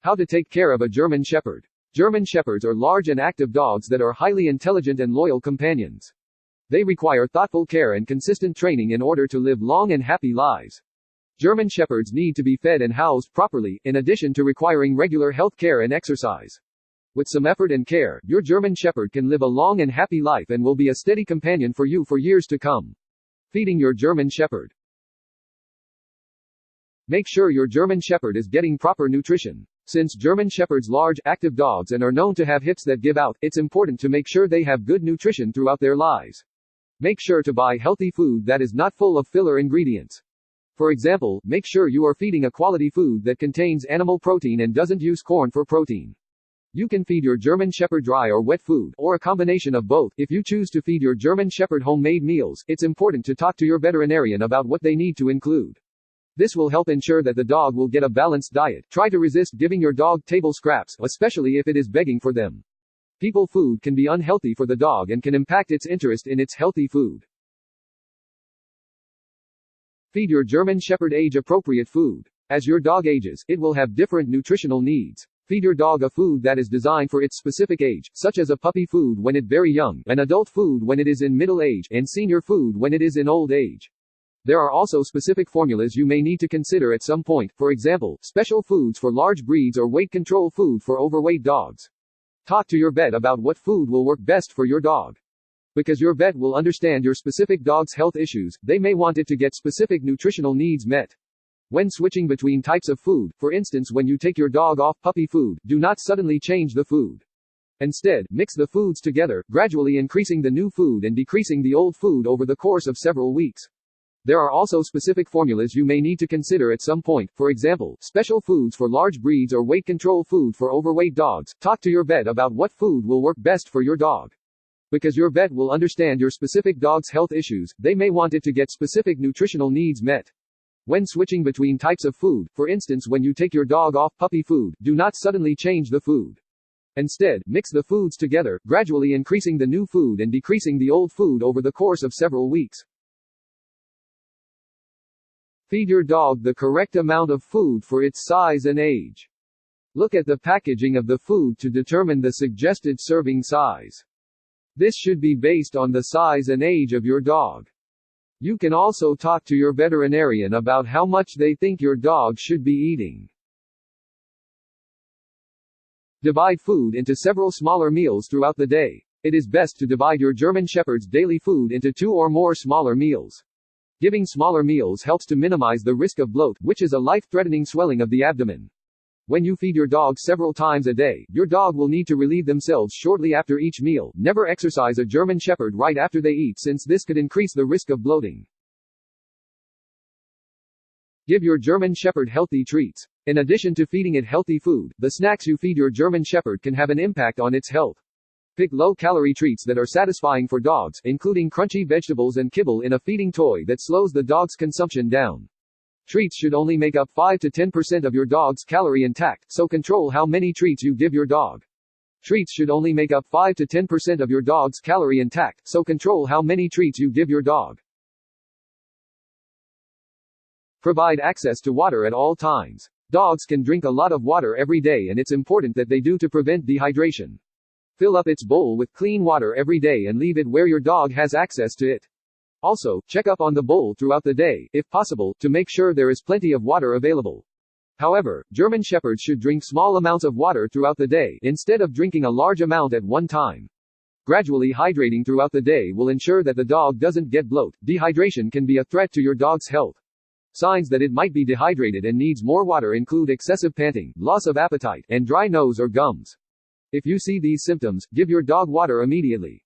How to take care of a German Shepherd. German Shepherds are large and active dogs that are highly intelligent and loyal companions. They require thoughtful care and consistent training in order to live long and happy lives. German Shepherds need to be fed and housed properly, in addition to requiring regular health care and exercise. With some effort and care, your German Shepherd can live a long and happy life and will be a steady companion for you for years to come. Feeding your German Shepherd. Make sure your German Shepherd is getting proper nutrition. Since German Shepherds are large, active dogs and are known to have hips that give out, it's important to make sure they have good nutrition throughout their lives. Make sure to buy healthy food that is not full of filler ingredients. For example, make sure you are feeding a quality food that contains animal protein and doesn't use corn for protein. You can feed your German Shepherd dry or wet food, or a combination of both. If you choose to feed your German Shepherd homemade meals, it's important to talk to your veterinarian about what they need to include. This will help ensure that the dog will get a balanced diet. Try to resist giving your dog table scraps, especially if it is begging for them. People food can be unhealthy for the dog and can impact its interest in its healthy food. Feed your German Shepherd age-appropriate food. As your dog ages, it will have different nutritional needs. Feed your dog a food that is designed for its specific age, such as a puppy food when it is very young, an adult food when it is in middle age, and senior food when it is in old age. There are also specific formulas you may need to consider at some point, for example, special foods for large breeds or weight control food for overweight dogs. Talk to your vet about what food will work best for your dog. Because your vet will understand your specific dog's health issues, they may want it to get specific nutritional needs met. When switching between types of food, for instance when you take your dog off puppy food, do not suddenly change the food. Instead, mix the foods together, gradually increasing the new food and decreasing the old food over the course of several weeks. There are also specific formulas you may need to consider at some point, for example, special foods for large breeds or weight control food for overweight dogs. Talk to your vet about what food will work best for your dog. Because your vet will understand your specific dog's health issues, they may want it to get specific nutritional needs met. When switching between types of food, for instance when you take your dog off puppy food, do not suddenly change the food. Instead, mix the foods together, gradually increasing the new food and decreasing the old food over the course of several weeks. Feed your dog the correct amount of food for its size and age. Look at the packaging of the food to determine the suggested serving size. This should be based on the size and age of your dog. You can also talk to your veterinarian about how much they think your dog should be eating. Divide food into several smaller meals throughout the day. It is best to divide your German Shepherd's daily food into 2 or more smaller meals. Giving smaller meals helps to minimize the risk of bloat, which is a life-threatening swelling of the abdomen. When you feed your dog several times a day, your dog will need to relieve themselves shortly after each meal. Never exercise a German Shepherd right after they eat since this could increase the risk of bloating. Give your German Shepherd healthy treats. In addition to feeding it healthy food, the snacks you feed your German Shepherd can have an impact on its health. Pick low-calorie treats that are satisfying for dogs, including crunchy vegetables and kibble in a feeding toy that slows the dog's consumption down. Treats should only make up 5 to 10% of your dog's calorie intake, so control how many treats you give your dog. Treats should only make up 5 to 10% of your dog's calorie intake, so control how many treats you give your dog. Provide access to water at all times. Dogs can drink a lot of water every day and it's important that they do to prevent dehydration. Fill up its bowl with clean water every day and leave it where your dog has access to it. Also, check up on the bowl throughout the day, if possible, to make sure there is plenty of water available. However, German Shepherds should drink small amounts of water throughout the day, instead of drinking a large amount at one time. Gradually hydrating throughout the day will ensure that the dog doesn't get bloat. Dehydration can be a threat to your dog's health. Signs that it might be dehydrated and needs more water include excessive panting, loss of appetite, and dry nose or gums. If you see these symptoms, give your dog water immediately.